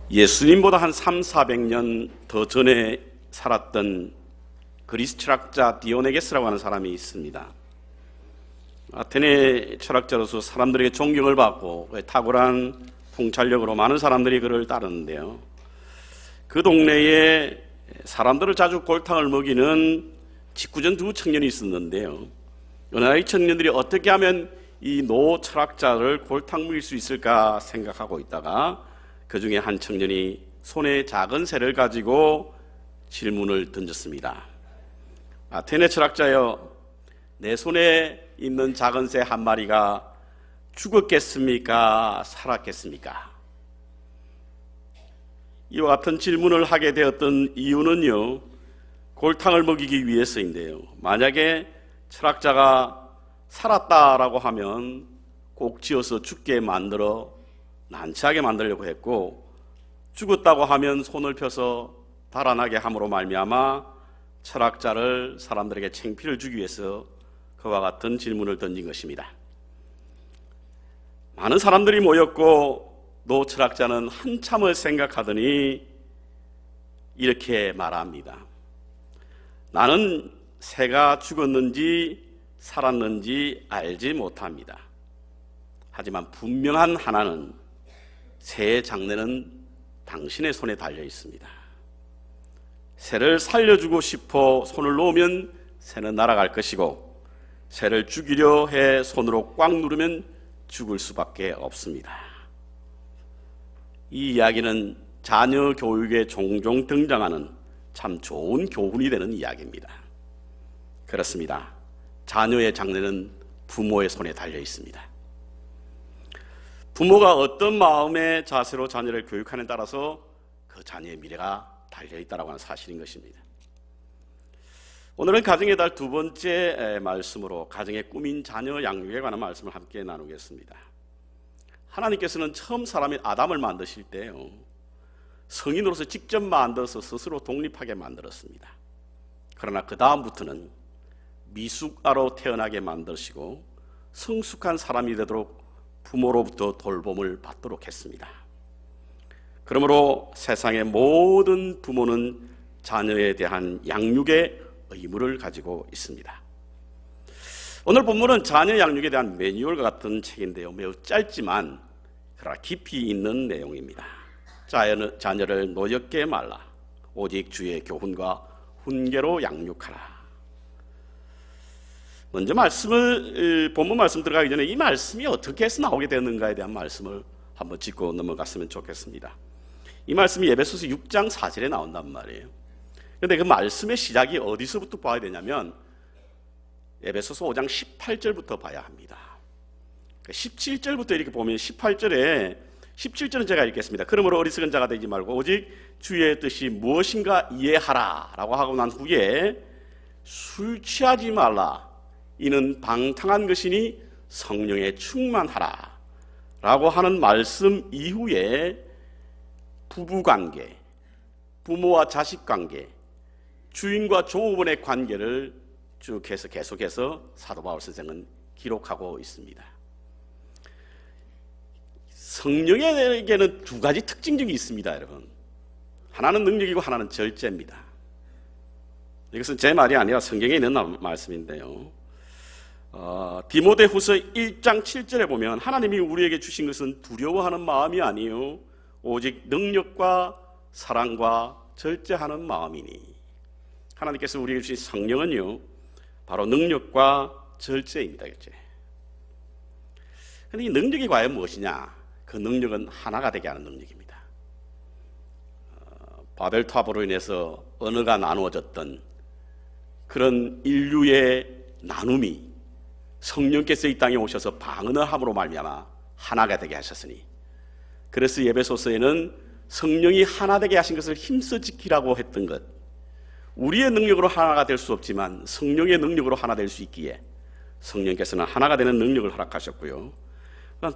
예수님보다 한 300~400년 더 전에 살았던 그리스 철학자 디오네게스라고 하는 사람이 있습니다. 아테네 철학자로서 사람들에게 존경을 받고 탁월한 통찰력으로 많은 사람들이 그를 따르는데요. 그 동네에 사람들을 자주 골탕을 먹이는 직구전 두 청년이 있었는데요. 어느 날 이 청년들이 어떻게 하면 이 노 철학자를 골탕 먹일 수 있을까 생각하고 있다가 그 중에 한 청년이 손에 작은 새를 가지고 질문을 던졌습니다. 아테네 철학자여, 내 손에 있는 작은 새 한 마리가 죽었겠습니까? 살았겠습니까? 이와 같은 질문을 하게 되었던 이유는요, 골탕을 먹이기 위해서인데요. 만약에 철학자가 살았다라고 하면 꼭 지어서 죽게 만들어 난처하게 만들려고 했고, 죽었다고 하면 손을 펴서 달아나게 함으로 말미암아 철학자를 사람들에게 창피를 주기 위해서 그와 같은 질문을 던진 것입니다. 많은 사람들이 모였고 노 철학자는 한참을 생각하더니 이렇게 말합니다. 나는 새가 죽었는지 살았는지 알지 못합니다. 하지만 분명한 하나는 새의 장래는 당신의 손에 달려 있습니다. 새를 살려주고 싶어 손을 놓으면 새는 날아갈 것이고, 새를 죽이려 해 손으로 꽉 누르면 죽을 수밖에 없습니다. 이 이야기는 자녀 교육에 종종 등장하는 참 좋은 교훈이 되는 이야기입니다. 그렇습니다. 자녀의 장래는 부모의 손에 달려 있습니다. 부모가 어떤 마음의 자세로 자녀를 교육하느냐에 따라서 그 자녀의 미래가 달려있다고 하는 사실인 것입니다. 오늘은 가정의 달 두 번째 말씀으로 가정의 꿈인 자녀 양육에 관한 말씀을 함께 나누겠습니다. 하나님께서는 처음 사람인 아담을 만드실 때요, 성인으로서 직접 만들어서 스스로 독립하게 만들었습니다. 그러나 그 다음부터는 미숙아로 태어나게 만드시고 성숙한 사람이 되도록 부모로부터 돌봄을 받도록 했습니다. 그러므로 세상의 모든 부모는 자녀에 대한 양육의 의무를 가지고 있습니다. 오늘 본문은 자녀 양육에 대한 매뉴얼과 같은 책인데요, 매우 짧지만 그러나 깊이 있는 내용입니다. 자녀를 노엽게 말라, 오직 주의 교훈과 훈계로 양육하라. 먼저 본문 말씀 들어가기 전에 이 말씀이 어떻게 해서 나오게 되는가에 대한 말씀을 한번 짚고 넘어갔으면 좋겠습니다. 이 말씀이 에베소서 6장 4절에 나온단 말이에요. 그런데 그 말씀의 시작이 어디서부터 봐야 되냐면 에베소서 5장 18절부터 봐야 합니다. 17절부터 이렇게 보면 17절은 제가 읽겠습니다. 그러므로 어리석은 자가 되지 말고 오직 주의 뜻이 무엇인가 이해하라 라고 하고 난 후에 술 취하지 말라, 이는 방탕한 것이니 성령에 충만하라 라고 하는 말씀 이후에 부부관계, 부모와 자식관계, 주인과 종업원의 관계를 쭉 해서 계속해서 사도 바울 선생은 기록하고 있습니다. 성령에게는 두 가지 특징이 있습니다, 여러분. 하나는 능력이고 하나는 절제입니다. 이것은 제 말이 아니라 성경에 있는 말씀인데요. 디모데후서 1장 7절에 보면 하나님이 우리에게 주신 것은 두려워하는 마음이 아니요 오직 능력과 사랑과 절제하는 마음이니. 하나님께서 우리에게 주신 성령은요, 바로 능력과 절제입니다. 그런데 이 능력이 과연 무엇이냐? 그 능력은 하나가 되게 하는 능력입니다. 바벨탑으로 인해서 언어가 나누어졌던 그런 인류의 나눔이 성령께서 이 땅에 오셔서 방언함으로 말미암아 하나가 되게 하셨으니, 그래서 에베소서에는 성령이 하나 되게 하신 것을 힘써 지키라고 했던 것, 우리의 능력으로 하나가 될 수 없지만 성령의 능력으로 하나 될 수 있기에 성령께서는 하나가 되는 능력을 허락하셨고요.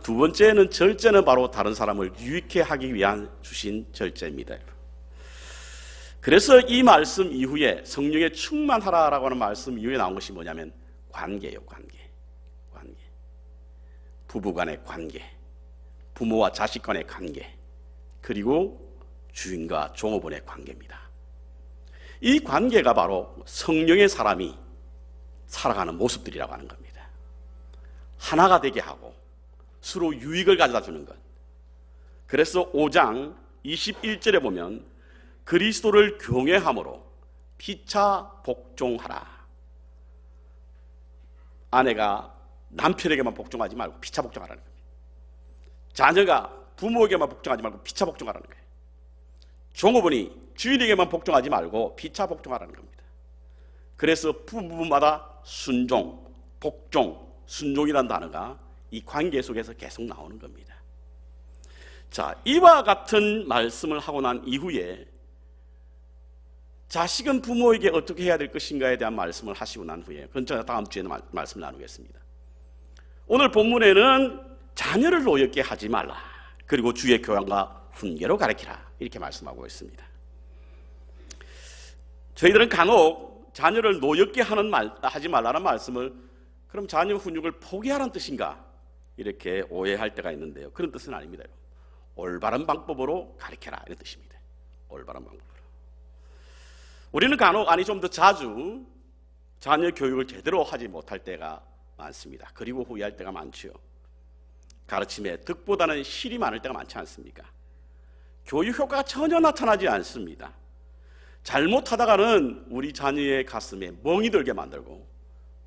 두 번째는 절제는 바로 다른 사람을 유익해 하기 위한 주신 절제입니다. 그래서 이 말씀 이후에 성령에 충만하라라고 하는 말씀 이후에 나온 것이 뭐냐면 관계예요. 관계. 부부 간의 관계, 부모와 자식 간의 관계, 그리고 주인과 종업원의 관계입니다. 이 관계가 바로 성령의 사람이 살아가는 모습들이라고 하는 겁니다. 하나가 되게 하고 서로 유익을 가져다 주는 것. 그래서 5장 21절에 보면 그리스도를 경외함으로 피차 복종하라. 아내가 남편에게만 복종하지 말고 피차 복종하라는 겁니다. 자녀가 부모에게만 복종하지 말고 피차 복종하라는 거예요. 종업원이 주인에게만 복종하지 말고 피차 복종하라는 겁니다. 그래서 부부마다 순종, 복종, 순종이라는 단어가 이 관계 속에서 계속 나오는 겁니다. 자, 이와 같은 말씀을 하고 난 이후에 자식은 부모에게 어떻게 해야 될 것인가에 대한 말씀을 하시고 난 후에, 그건 제가 다음 주에는 말씀을 나누겠습니다. 오늘 본문에는 자녀를 노엽게 하지 말라, 그리고 주의 교양과 훈계로 가르치라, 이렇게 말씀하고 있습니다. 저희들은 간혹 자녀를 노엽게 하지 말라는 말씀을 그럼 자녀 훈육을 포기하라는 뜻인가 이렇게 오해할 때가 있는데요, 그런 뜻은 아닙니다. 올바른 방법으로 가르쳐라, 이런 뜻입니다. 올바른 방법으로. 우리는 간혹, 아니 좀 더 자주 자녀 교육을 제대로 하지 못할 때가 많습니다. 그리고 후회할 때가 많지요. 가르침에 득보다는 실이 많을 때가 많지 않습니까? 교육 효과가 전혀 나타나지 않습니다. 잘못하다가는 우리 자녀의 가슴에 멍이 들게 만들고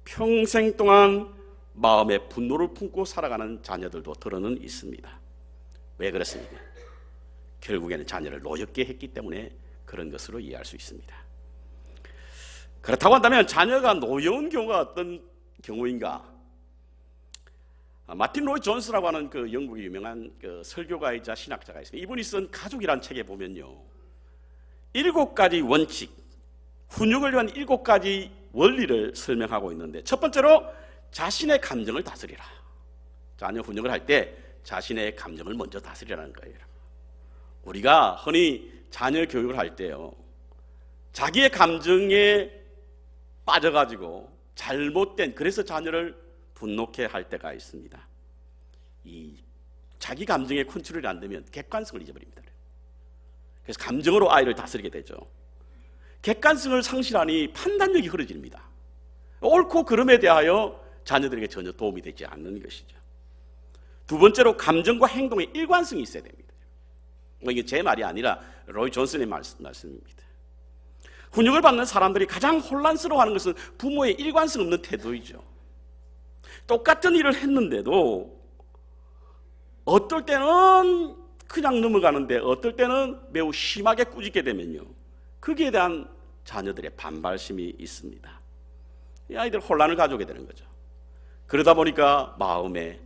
평생 동안 마음에 분노를 품고 살아가는 자녀들도 들어는 있습니다. 왜 그렇습니까? 결국에는 자녀를 노엽게 했기 때문에 그런 것으로 이해할 수 있습니다. 그렇다고 한다면 자녀가 노여운 경우가 어떤 경우인가? 마틴 로이 존스라고 하는 그 영국의 유명한 그 설교가이자 신학자가 있습니다. 이분이 쓴 가족이라는 책에 보면요, 7가지 원칙, 훈육을 위한 7가지 원리를 설명하고 있는데, 첫 번째로 자신의 감정을 다스리라. 자녀 훈육을 할 때 자신의 감정을 먼저 다스리라는 거예요. 우리가 흔히 자녀 교육을 할 때요, 자기의 감정에 빠져가지고 잘못된, 그래서 자녀를 분노케 할 때가 있습니다. 이 자기 감정에 컨트롤이 안 되면 객관성을 잊어버립니다. 그래서 감정으로 아이를 다스리게 되죠. 객관성을 상실하니 판단력이 흐려집니다. 옳고 그름에 대하여 자녀들에게 전혀 도움이 되지 않는 것이죠. 두 번째로 감정과 행동의 일관성이 있어야 됩니다. 이게 제 말이 아니라 로이 존슨의 말씀입니다. 훈육을 받는 사람들이 가장 혼란스러워하는 것은 부모의 일관성 없는 태도이죠. 똑같은 일을 했는데도 어떨 때는 그냥 넘어가는데 어떨 때는 매우 심하게 꾸짖게 되면요, 거기에 대한 자녀들의 반발심이 있습니다. 이 아이들 혼란을 가져오게 되는 거죠. 그러다 보니까 마음에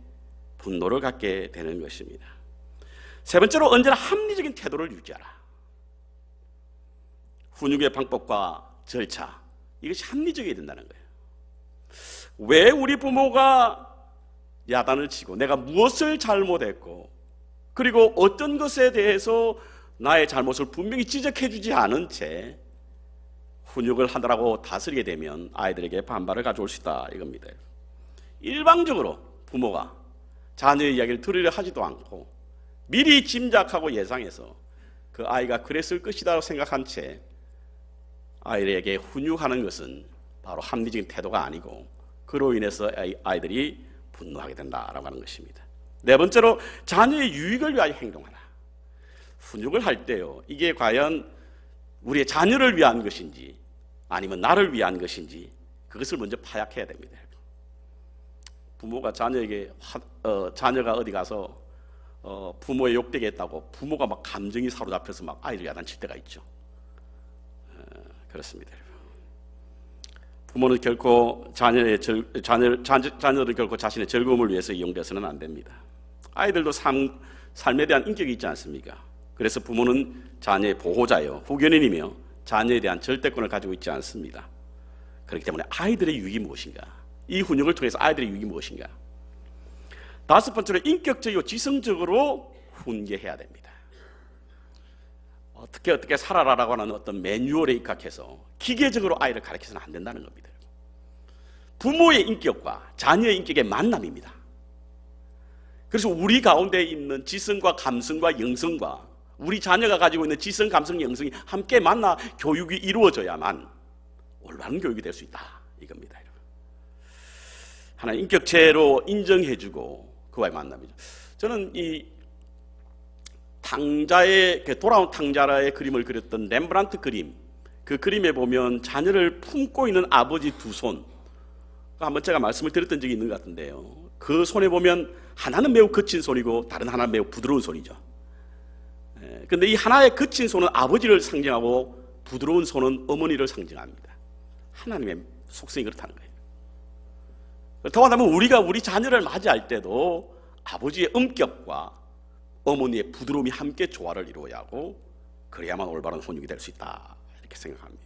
분노를 갖게 되는 것입니다. 세 번째로 언제나 합리적인 태도를 유지하라. 훈육의 방법과 절차, 이것이 합리적이어야 된다는 거예요. 왜 우리 부모가 야단을 치고 내가 무엇을 잘못했고 그리고 어떤 것에 대해서 나의 잘못을 분명히 지적해 주지 않은 채 훈육을 하느라고 다스리게 되면 아이들에게 반발을 가져올 수 있다, 이겁니다. 일방적으로 부모가 자녀의 이야기를 들으려 하지도 않고 미리 짐작하고 예상해서 그 아이가 그랬을 것이다 생각한 채 아이에게 훈육하는 것은 바로 합리적인 태도가 아니고 그로 인해서 아이들이 분노하게 된다라고 하는 것입니다. 네 번째로 자녀의 유익을 위하여 행동하라. 훈육을 할 때요, 이게 과연 우리의 자녀를 위한 것인지 아니면 나를 위한 것인지 그것을 먼저 파악해야 됩니다. 부모가 자녀에게 자녀가 어디 가서 부모의 욕되게 했다고 부모가 막 감정이 사로잡혀서 막 아이를 야단칠 때가 있죠. 그렇습니다. 부모는 결코 자녀들 결코 자신의 즐거움을 위해서 이용돼서는 안 됩니다. 아이들도 삶에 대한 인격이 있지 않습니까? 그래서 부모는 자녀의 보호자요, 후견인이며 자녀에 대한 절대권을 가지고 있지 않습니다. 그렇기 때문에 아이들의 유익이 무엇인가? 이 훈육을 통해서 아이들의 유익이 무엇인가? 다섯 번째로 인격적이고 지성적으로 훈계해야 됩니다. 어떻게 살아라라고 하는 어떤 매뉴얼에 입각해서 기계적으로 아이를 가르쳐서는 안 된다는 겁니다. 부모의 인격과 자녀의 인격의 만남입니다. 그래서 우리 가운데 있는 지성과 감성과 영성과 우리 자녀가 가지고 있는 지성, 감성, 영성이 함께 만나 교육이 이루어져야만 올바른 교육이 될 수 있다 이겁니다. 하나님 인격체로 인정해주고 그와의 만남이죠. 저는 이 탕자의 돌아온 탕자라의 그림을 그렸던 렘브란트 그림, 그 그림에 보면 자녀를 품고 있는 아버지 두 손, 한번 제가 말씀을 드렸던 적이 있는 것 같은데요. 그 손에 보면 하나는 매우 거친 손이고 다른 하나는 매우 부드러운 손이죠. 그런데 이 하나의 거친 손은 아버지를 상징하고 부드러운 손은 어머니를 상징합니다. 하나님의 속성이 그렇다는 거예요. 더군다나 우리가 우리 자녀를 맞이할 때도 아버지의 엄격과 어머니의 부드러움이 함께 조화를 이루어야 하고 그래야만 올바른 혼육이 될 수 있다 이렇게 생각합니다.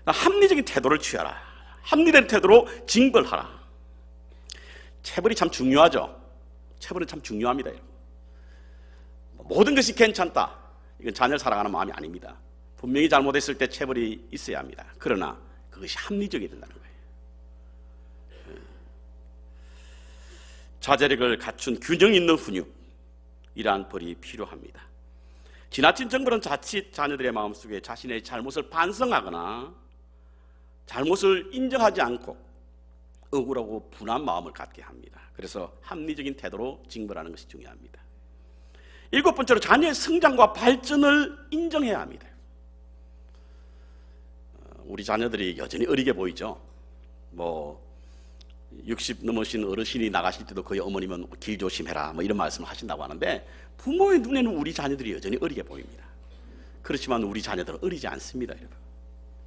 합리적인 태도를 취하라. 합리된 태도로 징벌하라. 체벌이 참 중요하죠. 체벌은 참 중요합니다. 모든 것이 괜찮다, 이건 자녀를 사랑하는 마음이 아닙니다. 분명히 잘못했을 때 체벌이 있어야 합니다. 그러나 그것이 합리적이 된다는 거예요. 자제력을 갖춘 균형 있는 훈육이란 벌이 필요합니다. 지나친 정벌은 자칫 자녀들의 마음속에 자신의 잘못을 반성하거나 잘못을 인정하지 않고 억울하고 분한 마음을 갖게 합니다. 그래서 합리적인 태도로 징벌하는 것이 중요합니다. 7번째로 자녀의 성장과 발전을 인정해야 합니다. 우리 자녀들이 여전히 어리게 보이죠. 60 넘으신 어르신이 나가실 때도 거의 어머님은 길 조심해라 이런 말씀을 하신다고 하는데 부모의 눈에는 우리 자녀들이 여전히 어리게 보입니다. 그렇지만 우리 자녀들은 어리지 않습니다. 여러분.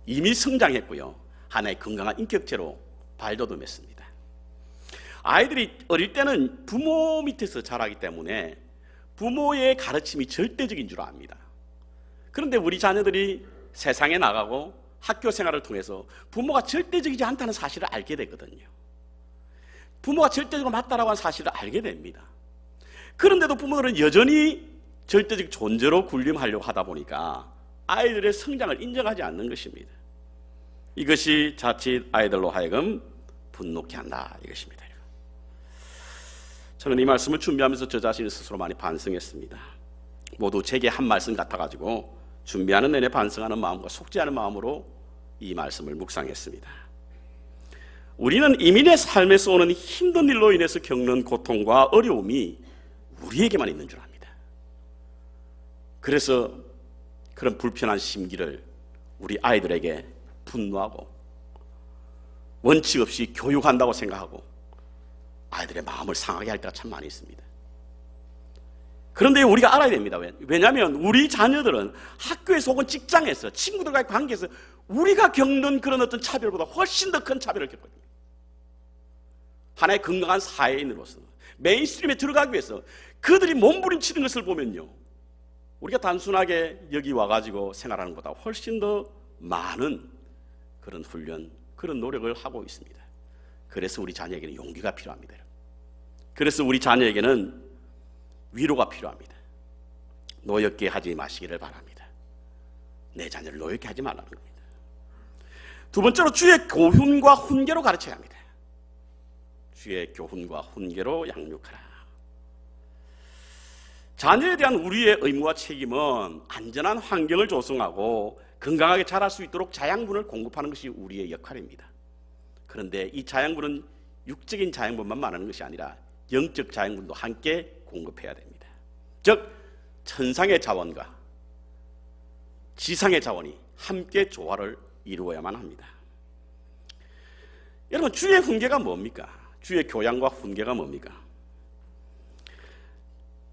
이미 성장했고요. 하나의 건강한 인격체로 발돋움했습니다. 아이들이 어릴 때는 부모 밑에서 자라기 때문에 부모의 가르침이 절대적인 줄 압니다. 그런데 우리 자녀들이 세상에 나가고 학교 생활을 통해서 부모가 절대적이지 않다는 사실을 알게 되거든요. 부모가 절대적으로 맞다라고 하는 사실을 알게 됩니다. 그런데도 부모들은 여전히 절대적 존재로 군림하려고 하다 보니까 아이들의 성장을 인정하지 않는 것입니다. 이것이 자칫 아이들로 하여금 분노케 한다 이것입니다. 저는 이 말씀을 준비하면서 저 자신을 스스로 많이 반성했습니다. 모두 제게 한 말씀 같아가지고 준비하는 내내 반성하는 마음과 속죄하는 마음으로 이 말씀을 묵상했습니다. 우리는 이민의 삶에서 오는 힘든 일로 인해서 겪는 고통과 어려움이 우리에게만 있는 줄 압니다. 그래서 그런 불편한 심기를 우리 아이들에게 분노하고 원칙 없이 교육한다고 생각하고 아이들의 마음을 상하게 할 때가 참 많이 있습니다. 그런데 우리가 알아야 됩니다. 왜냐하면 우리 자녀들은 학교에서 혹은 직장에서 친구들과의 관계에서 우리가 겪는 그런 어떤 차별보다 훨씬 더 큰 차별을 겪거든요. 하나의 건강한 사회인으로서 메인스트림에 들어가기 위해서 그들이 몸부림치는 것을 보면요, 우리가 단순하게 여기 와가지고 생활하는 것보다 훨씬 더 많은 그런 훈련, 그런 노력을 하고 있습니다. 그래서 우리 자녀에게는 용기가 필요합니다. 그래서 우리 자녀에게는 위로가 필요합니다. 노엽게 하지 마시기를 바랍니다. 내 자녀를 노엽게 하지 말라는 겁니다. 두 번째로 주의 교훈과 훈계로 가르쳐야 합니다. 주의 교훈과 훈계로 양육하라. 자녀에 대한 우리의 의무와 책임은 안전한 환경을 조성하고 건강하게 자랄 수 있도록 자양분을 공급하는 것이 우리의 역할입니다. 그런데 이 자양분은 육적인 자양분만 말하는 것이 아니라 영적 자양분도 함께 공급해야 됩니다. 즉 천상의 자원과 지상의 자원이 함께 조화를 이루어야만 합니다. 여러분, 주의 훈계가 뭡니까? 주의 교양과 훈계가 뭡니까?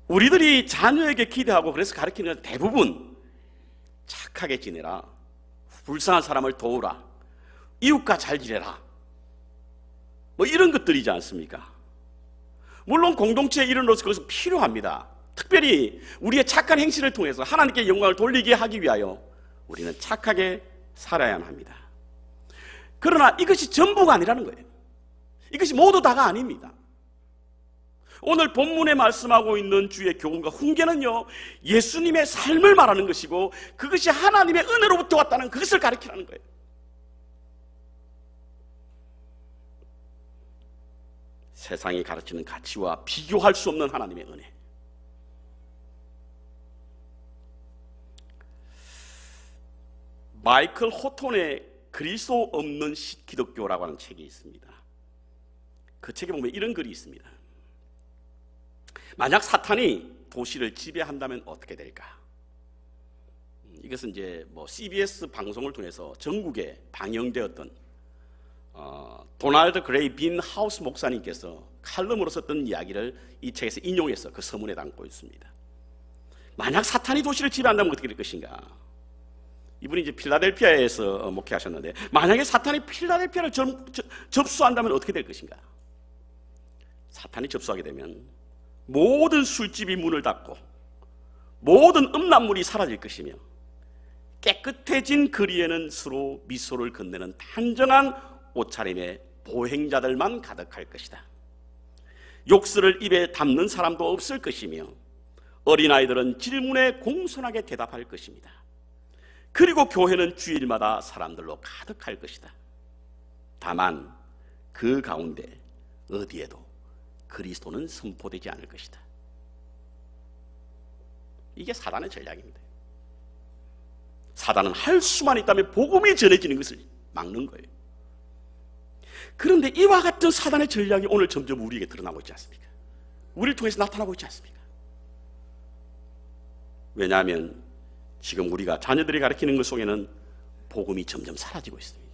우리들이 자녀에게 기대하고 그래서 가르치는 건 대부분 착하게 지내라, 불쌍한 사람을 도우라, 이웃과 잘 지내라, 이런 것들이지 않습니까? 물론 공동체의 일원으로서 그것은 필요합니다. 특별히 우리의 착한 행실을 통해서 하나님께 영광을 돌리게 하기 위하여 우리는 착하게 살아야만 합니다. 그러나 이것이 전부가 아니라는 거예요. 이것이 모두 다가 아닙니다. 오늘 본문에 말씀하고 있는 주의 교훈과 훈계는요, 예수님의 삶을 말하는 것이고 그것이 하나님의 은혜로부터 왔다는 그것을 가르치라는 거예요. 세상이 가르치는 가치와 비교할 수 없는 하나님의 은혜, 마이클 호톤의 그리스도 없는 기독교라고 하는 책이 있습니다. 그 책에 보면 이런 글이 있습니다. 만약 사탄이 도시를 지배한다면 어떻게 될까? 이것은 이제 CBS 방송을 통해서 전국에 방영되었던 도널드 그레이 빈 하우스 목사님께서 칼럼으로 썼던 이야기를 이 책에서 인용해서 그 서문에 담고 있습니다. 만약 사탄이 도시를 지배한다면 어떻게 될 것인가? 이분이 이제 필라델피아에서 목회하셨는데, 만약에 사탄이 필라델피아를 접수한다면 어떻게 될 것인가? 사탄이 접수하게 되면 모든 술집이 문을 닫고 모든 음란물이 사라질 것이며, 깨끗해진 거리에는 서로 미소를 건네는 단정한 옷차림의 보행자들만 가득할 것이다. 욕설을 입에 담는 사람도 없을 것이며, 어린아이들은 질문에 공손하게 대답할 것입니다. 그리고 교회는 주일마다 사람들로 가득할 것이다. 다만 그 가운데 어디에도 그리스도는 선포되지 않을 것이다. 이게 사단의 전략입니다. 사단은 할 수만 있다면 복음이 전해지는 것을 막는 거예요. 그런데 이와 같은 사단의 전략이 오늘 점점 우리에게 드러나고 있지 않습니까? 우리를 통해서 나타나고 있지 않습니까? 왜냐하면 지금 우리가 자녀들이 가르치는 것 속에는 복음이 점점 사라지고 있습니다.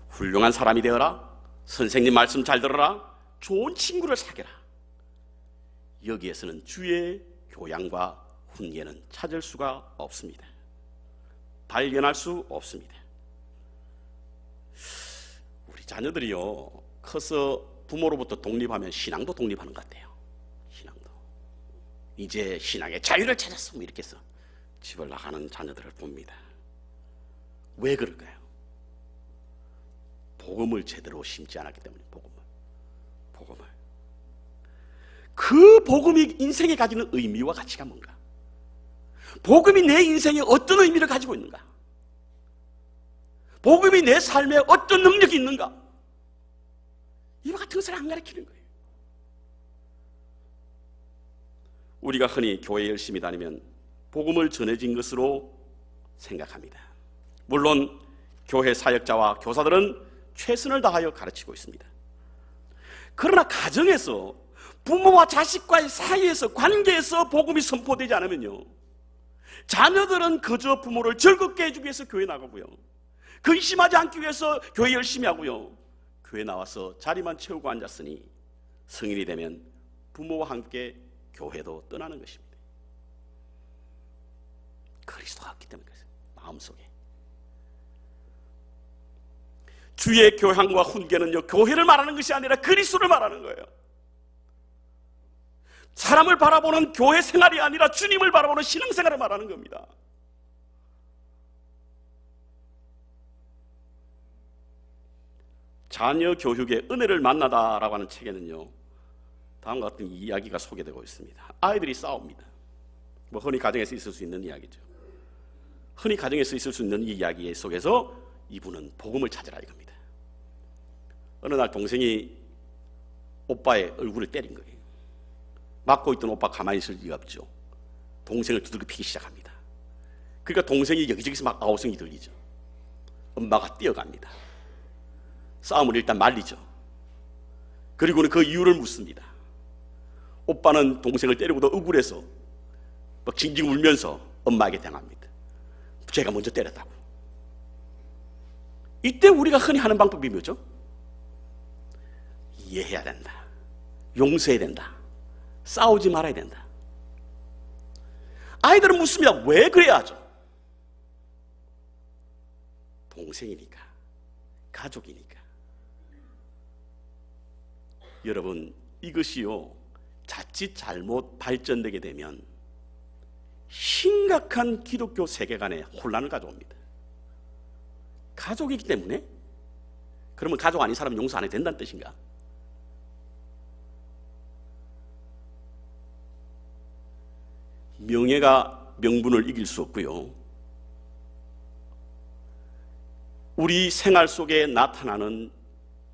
훌륭한 사람이 되어라, 선생님 말씀 잘 들어라, 좋은 친구를 사귀라. 여기에서는 주의 교양과 훈계는 찾을 수가 없습니다. 발견할 수 없습니다. 우리 자녀들이요, 커서 부모로부터 독립하면 신앙도 독립하는 것 같아요. 신앙도 이제 신앙의 자유를 찾았어, 이렇게 해서 집을 나가는 자녀들을 봅니다. 왜 그럴까요? 복음을 제대로 심지 않았기 때문에. 복음을 그 복음이 인생에 가지는 의미와 가치가 뭔가, 복음이 내 인생에 어떤 의미를 가지고 있는가, 복음이 내 삶에 어떤 능력이 있는가, 이와 같은 것을 안 가르치는 거예요. 우리가 흔히 교회에 열심히 다니면 복음을 전해진 것으로 생각합니다. 물론 교회 사역자와 교사들은 최선을 다하여 가르치고 있습니다. 그러나 가정에서, 부모와 자식과의 사이에서, 관계에서 복음이 선포되지 않으면요, 자녀들은 그저 부모를 즐겁게 해주기 위해서 교회 나가고요, 근심하지 않기 위해서 교회 열심히 하고요, 교회 나와서 자리만 채우고 앉았으니 성인이 되면 부모와 함께 교회도 떠나는 것입니다. 그리스도가 없기 때문에 그래요. 마음속에 주의 교양과 훈계는요, 교회를 말하는 것이 아니라 그리스도를 말하는 거예요. 사람을 바라보는 교회 생활이 아니라 주님을 바라보는 신앙생활을 말하는 겁니다. 자녀 교육의 은혜를 만나다라고 하는 책에는요, 다음과 같은 이야기가 소개되고 있습니다. 아이들이 싸웁니다. 흔히 가정에서 있을 수 있는 이야기죠. 흔히 가정에서 있을 수 있는 이 이야기 속에서 이분은 복음을 찾으라 이겁니다. 어느 날 동생이 오빠의 얼굴을 때린 거예요. 맞고 있던 오빠 가만히 있을 리가 없죠. 동생을 두들겨 피기 시작합니다. 그러니까 동생이 여기저기서 막 아우성이 들리죠. 엄마가 뛰어갑니다. 싸움을 일단 말리죠. 그리고는 그 이유를 묻습니다. 오빠는 동생을 때리고도 억울해서 막 징징 울면서 엄마에게 당합니다. 제가 먼저 때렸다고. 이때 우리가 흔히 하는 방법이 뭐죠? 이해해야 된다, 용서해야 된다, 싸우지 말아야 된다. 아이들은 묻습니다. 왜 그래야 하죠? 동생이니까, 가족이니까. 여러분, 이것이요, 자칫 잘못 발전되게 되면 심각한 기독교 세계관에 혼란을 가져옵니다. 가족이기 때문에? 그러면 가족 아닌 사람 용서 안 해도 된다는 뜻인가? 명예가 명분을 이길 수 없고요, 우리 생활 속에 나타나는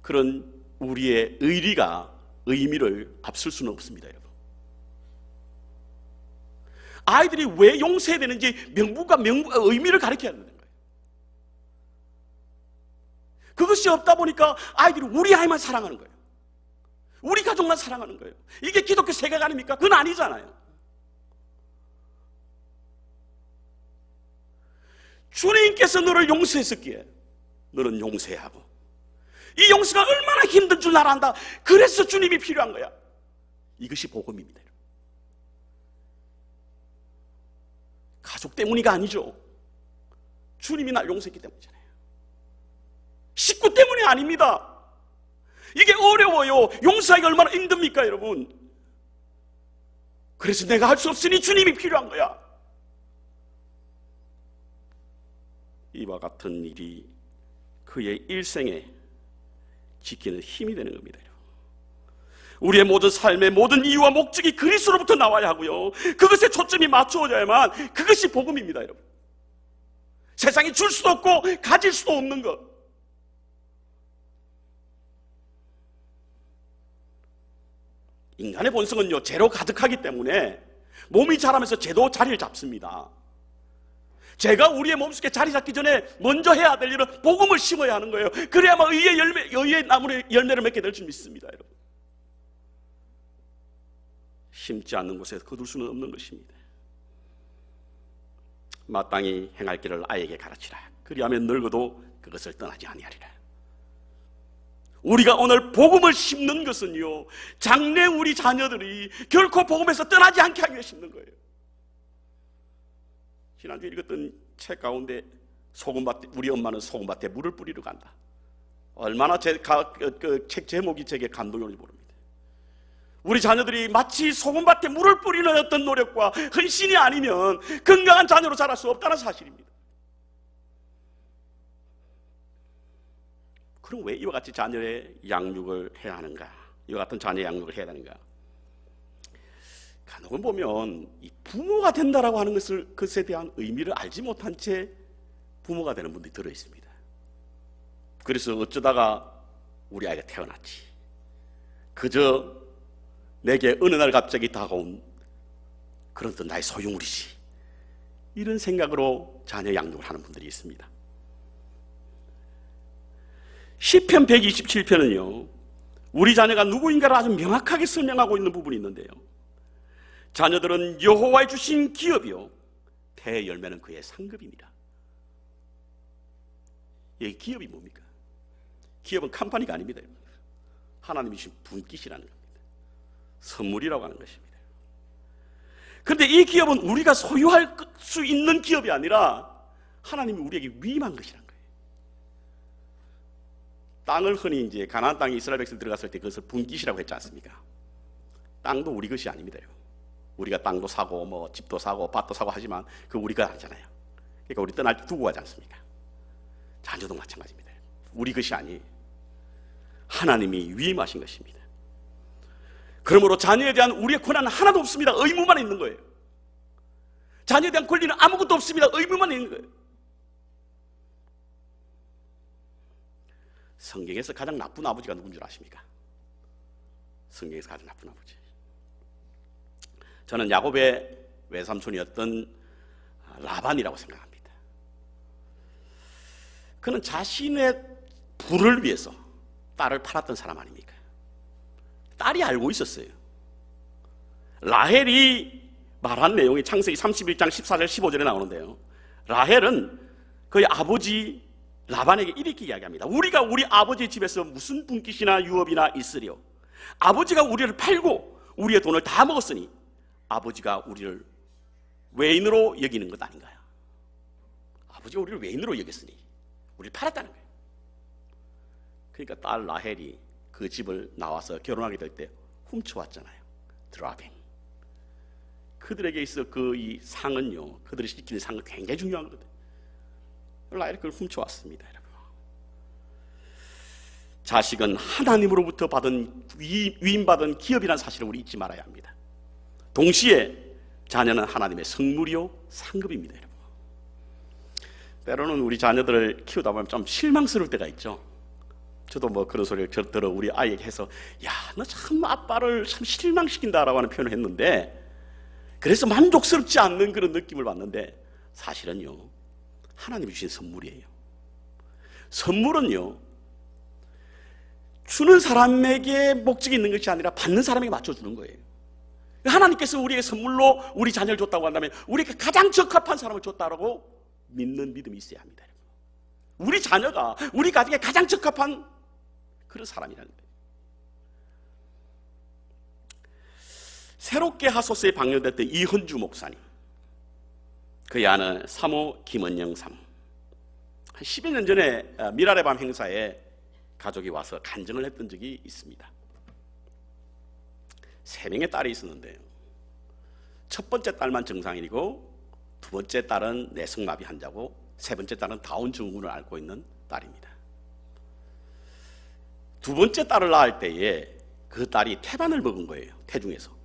그런 우리의 의리가 의미를 앞설 수는 없습니다. 여러분, 아이들이 왜 용서해야 되는지 명분과 의미를 가르쳐야 되는 거예요. 그것이 없다 보니까 아이들이 우리 아이만 사랑하는 거예요. 우리 가족만 사랑하는 거예요. 이게 기독교 세계가 아닙니까? 그건 아니잖아요. 주님께서 너를 용서했었기에 너는 용서해야 하고, 이 용서가 얼마나 힘든 줄 나를 안다. 그래서 주님이 필요한 거야. 이것이 복음입니다. 가족 때문이가 아니죠. 주님이 날 용서했기 때문이잖아요. 식구 때문이 아닙니다. 이게 어려워요. 용서하기가 얼마나 힘듭니까, 여러분? 그래서 내가 할 수 없으니 주님이 필요한 거야. 이와 같은 일이 그의 일생에 지키는 힘이 되는 겁니다. 우리의 모든 삶의 모든 이유와 목적이 그리스도로부터 나와야 하고요, 그것에 초점이 맞추어져야만 그것이 복음입니다, 여러분. 세상이 줄 수도 없고 가질 수도 없는 것. 인간의 본성은요, 죄로 가득하기 때문에 몸이 자라면서 죄도 자리를 잡습니다. 죄가 우리의 몸속에 자리 잡기 전에 먼저 해야 될 일은 복음을 심어야 하는 거예요. 그래야만 의의 나무의 열매를 맺게 될 줄 믿습니다, 여러분. 심지 않는 곳에서 거둘 수는 없는 것입니다. 마땅히 행할 길을 아이에게 가르치라. 그리하면 늙어도 그것을 떠나지 아니하리라. 우리가 오늘 복음을 심는 것은요, 장래 우리 자녀들이 결코 복음에서 떠나지 않게 하기 위해 심는 거예요. 지난주에 읽었던 책 가운데 우리 엄마는 소금밭에 물을 뿌리러 간다. 얼마나 그 책 제목이 제게 감동이 오는지 모릅니다. 우리 자녀들이 마치 소금밭에 물을 뿌리는 어떤 노력과 헌신이 아니면 건강한 자녀로 자랄 수 없다는 사실입니다. 그럼 왜 이와 같이 자녀의 양육을 해야 하는가? 이와 같은 자녀의 양육을 해야 하는가? 간혹은 보면 이 부모가 된다라고 하는 것에 대한 의미를 알지 못한 채 부모가 되는 분들이 들어 있습니다. 그래서 어쩌다가 우리 아이가 태어났지, 그저 내게 어느 날 갑자기 다가온 그런 어떤 나의 소유물이지, 이런 생각으로 자녀 양육을 하는 분들이 있습니다. 시편 127편은요, 우리 자녀가 누구인가를 아주 명확하게 설명하고 있는 부분이 있는데요, 자녀들은 여호와의 주신 기업이요, 태의 열매는 그의 상급입니다. 이 기업이 뭡니까? 기업은 컴퍼니가 아닙니다. 하나님이 주신 분깃이라는 겁니다. 선물이라고 하는 것입니다. 그런데 이 기업은 우리가 소유할 수 있는 기업이 아니라 하나님이 우리에게 위임한 것이라는 거예요. 땅을 흔히 이제 가나안 땅에 이스라엘 백성이 들어갔을 때 그것을 분깃이라고 했지 않습니까? 땅도 우리 것이 아닙니다. 우리가 땅도 사고 집도 사고 밭도 사고 하지만 그거 우리 것 아니잖아요. 그러니까 우리 떠날 때 두고 가지 않습니까? 자녀도 마찬가지입니다. 우리 것이 아니, 하나님이 위임하신 것입니다. 그러므로 자녀에 대한 우리의 권한은 하나도 없습니다. 의무만 있는 거예요. 자녀에 대한 권리는 아무것도 없습니다. 의무만 있는 거예요. 성경에서 가장 나쁜 아버지가 누군 줄 아십니까? 성경에서 가장 나쁜 아버지, 저는 야곱의 외삼촌이었던 라반이라고 생각합니다. 그는 자신의 부를 위해서 딸을 팔았던 사람 아닙니까? 딸이 알고 있었어요. 라헬이 말한 내용이 창세기 31장 14절 15절에 나오는데요, 라헬은 그의 아버지 라반에게 이렇게 이야기합니다. 우리가 우리 아버지 집에서 무슨 분깃이나 유업이나 있으리요? 아버지가 우리를 팔고 우리의 돈을 다 먹었으니 아버지가 우리를 외인으로 여기는 것 아닌가요? 아버지가 우리를 외인으로 여겼으니 우리를 팔았다는 거예요. 그러니까 딸 라헬이 그 집을 나와서 결혼하게 될 때 훔쳐왔잖아요. 드라빙. 그들에게 있어 이 상은요, 그들이 시키는 상은 굉장히 중요한 거거든요. 라헬이 그걸 훔쳐왔습니다, 여러분. 자식은 하나님으로부터 받은 위임받은 기업이라는 사실을 우리 잊지 말아야 합니다. 동시에 자녀는 하나님의 성물이요, 상급입니다, 여러분. 때로는 우리 자녀들을 키우다 보면 좀 실망스러울 때가 있죠. 저도 그런 소리를 들어 우리 아이에게 해서, 야, 너 참 아빠를 참 실망시킨다라고 하는 표현을 했는데, 그래서 만족스럽지 않는 그런 느낌을 받는데 사실은요, 하나님이 주신 선물이에요. 선물은요, 주는 사람에게 목적이 있는 것이 아니라 받는 사람에게 맞춰주는 거예요. 하나님께서 우리에게 선물로 우리 자녀를 줬다고 한다면 우리에게 가장 적합한 사람을 줬다고 믿는 믿음이 있어야 합니다. 우리 자녀가 우리 가정에 가장 적합한 그런 사람이라는 거예요. 새롭게 하소서에 방문됐던 이헌주 목사님, 그의 아는 사모 김은영 사모, 한 10여 년 전에 미랄의 밤 행사에 가족이 와서 간증을 했던 적이 있습니다. 3명의 딸이 있었는데요, 첫 번째 딸만 정상인이고 두 번째 딸은 내성마비 환자고 세 번째 딸은 다운 증후군을 앓고 있는 딸입니다. 두 번째 딸을 낳을 때에 그 딸이 태반을 먹은 거예요. 태중에서.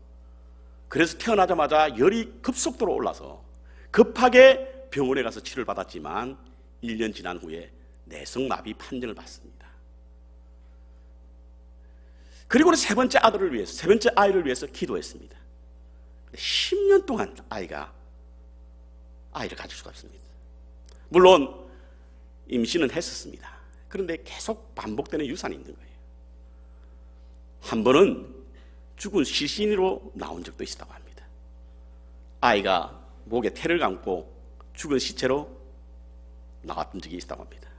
그래서 태어나자마자 열이 급속도로 올라서 급하게 병원에 가서 치료를 받았지만 1년 지난 후에 내성마비 판정을 받습니다. 그리고는 세 번째 아들을 위해서, 세 번째 아이를 위해서 기도했습니다. 10년 동안 아이를 가질 수가 없습니다. 물론 임신은 했었습니다. 그런데 계속 반복되는 유산이 있는 거예요. 한 번은 죽은 시신으로 나온 적도 있었다고 합니다. 아이가 목에 태를 감고 죽은 시체로 나왔던 적이 있었다고 합니다.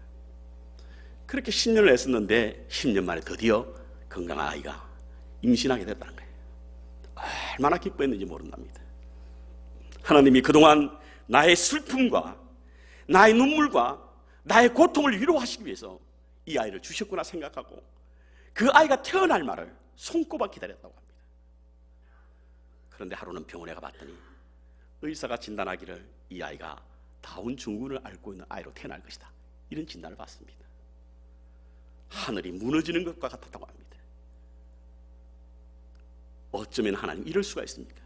그렇게 10년을 했었는데 10년 만에 드디어 건강한 아이가 임신하게 됐다는 거예요. 얼마나 기뻐했는지 모른답니다. 하나님이 그동안 나의 슬픔과 나의 눈물과 나의 고통을 위로하시기 위해서 이 아이를 주셨구나 생각하고 그 아이가 태어날 말을 손꼽아 기다렸다고 합니다. 그런데 하루는 병원에 가봤더니 의사가 진단하기를 이 아이가 다운 증후군을 앓고 있는 아이로 태어날 것이다, 이런 진단을 받습니다. 하늘이 무너지는 것과 같았다고 합니다. 어쩌면 하나님 이럴 수가 있습니까?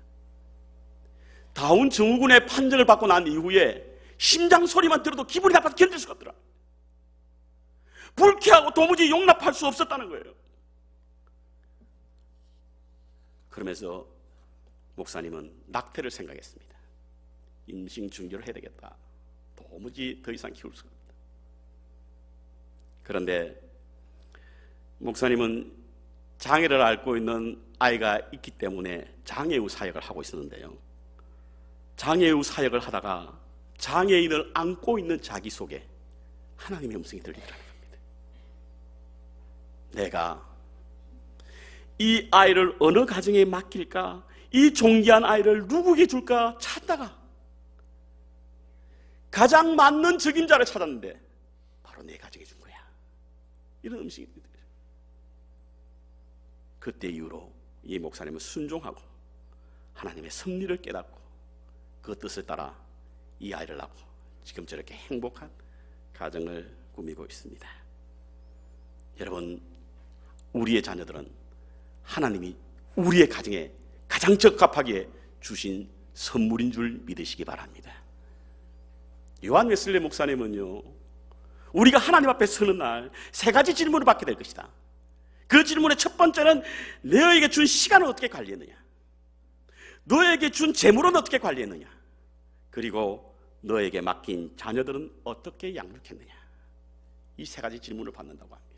다운 증후군의 판정을 받고 난 이후에 심장 소리만 들어도 기분이 나빠서 견딜 수가 없더라. 불쾌하고 도무지 용납할 수 없었다는 거예요. 그러면서 목사님은 낙태를 생각했습니다. 임신 중지를 해야 되겠다. 도무지 더 이상 키울 수가 없다. 그런데 목사님은 장애를 앓고 있는 아이가 있기 때문에 장애우 사역을 하고 있었는데요, 장애우 사역을 하다가 장애인을 안고 있는 자기 속에 하나님의 음성이 들리더라는 겁니다. 내가 이 아이를 어느 가정에 맡길까, 이 존귀한 아이를 누구에게 줄까 찾다가 가장 맞는 적임자를 찾았는데 바로 내 가정에 준 거야, 이런 음성이 들리더라고요. 그때 이후로 이 목사님은 순종하고 하나님의 섭리를 깨닫고 그 뜻을 따라 이 아이를 낳고 지금 저렇게 행복한 가정을 꾸미고 있습니다. 여러분, 우리의 자녀들은 하나님이 우리의 가정에 가장 적합하게 주신 선물인 줄 믿으시기 바랍니다. 요한 웨슬리 목사님은요, 우리가 하나님 앞에 서는 날 3가지 질문을 받게 될 것이다. 그 질문의 첫 번째는 너에게 준 시간을 어떻게 관리했느냐, 너에게 준 재물은 어떻게 관리했느냐, 그리고 너에게 맡긴 자녀들은 어떻게 양육했느냐, 이 3가지 질문을 받는다고 합니다.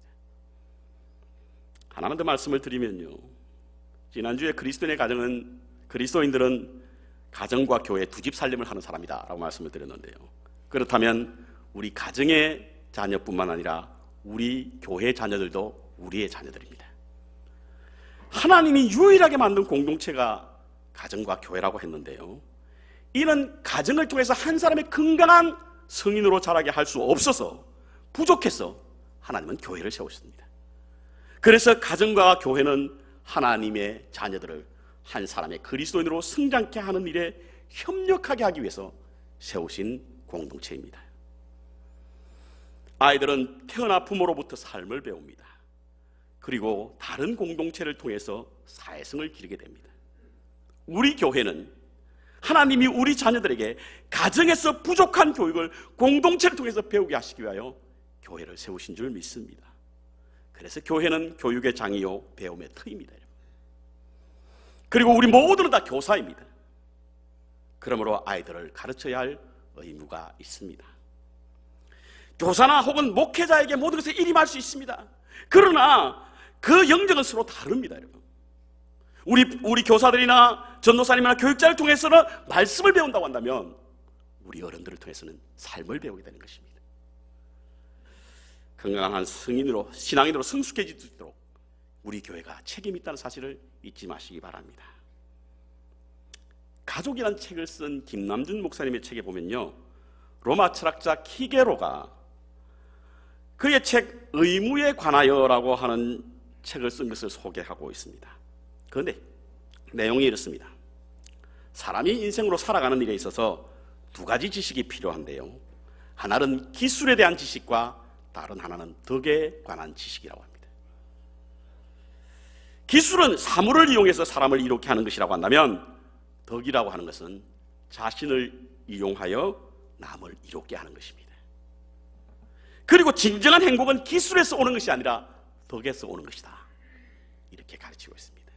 하나만 더 말씀을 드리면요, 지난주에 그리스도인들은 가정과 교회 두 집 살림을 하는 사람이다 라고 말씀을 드렸는데요, 그렇다면 우리 가정의 자녀뿐만 아니라 우리 교회 자녀들도 우리의 자녀들입니다. 하나님이 유일하게 만든 공동체가 가정과 교회라고 했는데요, 이는 가정을 통해서 한 사람의 건강한 성인으로 자라게 할 수 없어서 부족해서 하나님은 교회를 세우셨습니다. 그래서 가정과 교회는 하나님의 자녀들을 한 사람의 그리스도인으로 성장케 하는 일에 협력하게 하기 위해서 세우신 공동체입니다. 아이들은 태어나 부모로부터 삶을 배웁니다. 그리고 다른 공동체를 통해서 사회성을 기르게 됩니다. 우리 교회는 하나님이 우리 자녀들에게 가정에서 부족한 교육을 공동체를 통해서 배우게 하시기 위하여 교회를 세우신 줄 믿습니다. 그래서 교회는 교육의 장이요 배움의 터입니다. 그리고 우리 모두는 다 교사입니다. 그러므로 아이들을 가르쳐야 할 의무가 있습니다. 교사나 혹은 목회자에게 모든 것을 일임할 수 있습니다. 그러나 그 영역은 서로 다릅니다, 여러분. 우리 교사들이나 전도사님이나 교육자를 통해서는 말씀을 배운다고 한다면 우리 어른들을 통해서는 삶을 배우게 되는 것입니다. 건강한 성인으로, 신앙인으로 성숙해질 수 있도록 우리 교회가 책임이 있다는 사실을 잊지 마시기 바랍니다. 가족이라는 책을 쓴 김남준 목사님의 책에 보면요, 로마 철학자 키게로가 그의 책 의무에 관하여라고 하는 책을 쓴 것을 소개하고 있습니다. 그런데 내용이 이렇습니다. 사람이 인생으로 살아가는 일에 있어서 두 가지 지식이 필요한데요, 하나는 기술에 대한 지식과 다른 하나는 덕에 관한 지식이라고 합니다. 기술은 사물을 이용해서 사람을 이롭게 하는 것이라고 한다면, 덕이라고 하는 것은 자신을 이용하여 남을 이롭게 하는 것입니다. 그리고 진정한 행복은 기술에서 오는 것이 아니라 덕에서 오는 것이다, 이렇게 가르치고 있습니다.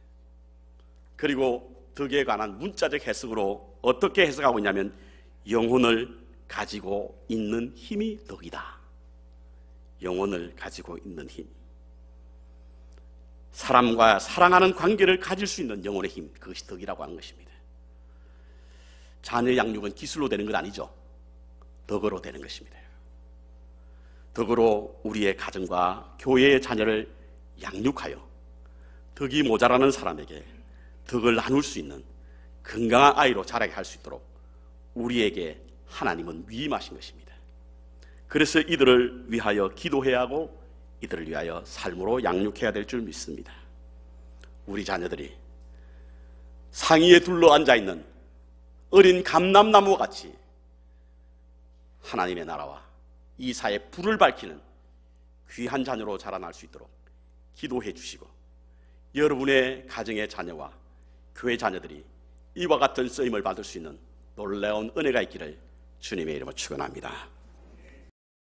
그리고 덕에 관한 문자적 해석으로 어떻게 해석하고 있냐면, 영혼을 가지고 있는 힘이 덕이다. 영혼을 가지고 있는 힘, 사람과 사랑하는 관계를 가질 수 있는 영혼의 힘, 그것이 덕이라고 하는 것입니다. 자녀 양육은 기술로 되는 것 아니죠. 덕으로 되는 것입니다. 덕으로 우리의 가정과 교회의 자녀를 양육하여 덕이 모자라는 사람에게 덕을 나눌 수 있는 건강한 아이로 자라게 할 수 있도록 우리에게 하나님은 위임하신 것입니다. 그래서 이들을 위하여 기도해야 하고 이들을 위하여 삶으로 양육해야 될 줄 믿습니다. 우리 자녀들이 상위에 둘러앉아 있는 어린 감람나무와 같이 하나님의 나라와 이 사회에 불을 밝히는 귀한 자녀로 자라날 수 있도록 기도해 주시고, 여러분의 가정의 자녀와 교회 자녀들이 이와 같은 쓰임을 받을 수 있는 놀라운 은혜가 있기를 주님의 이름으로 축원합니다.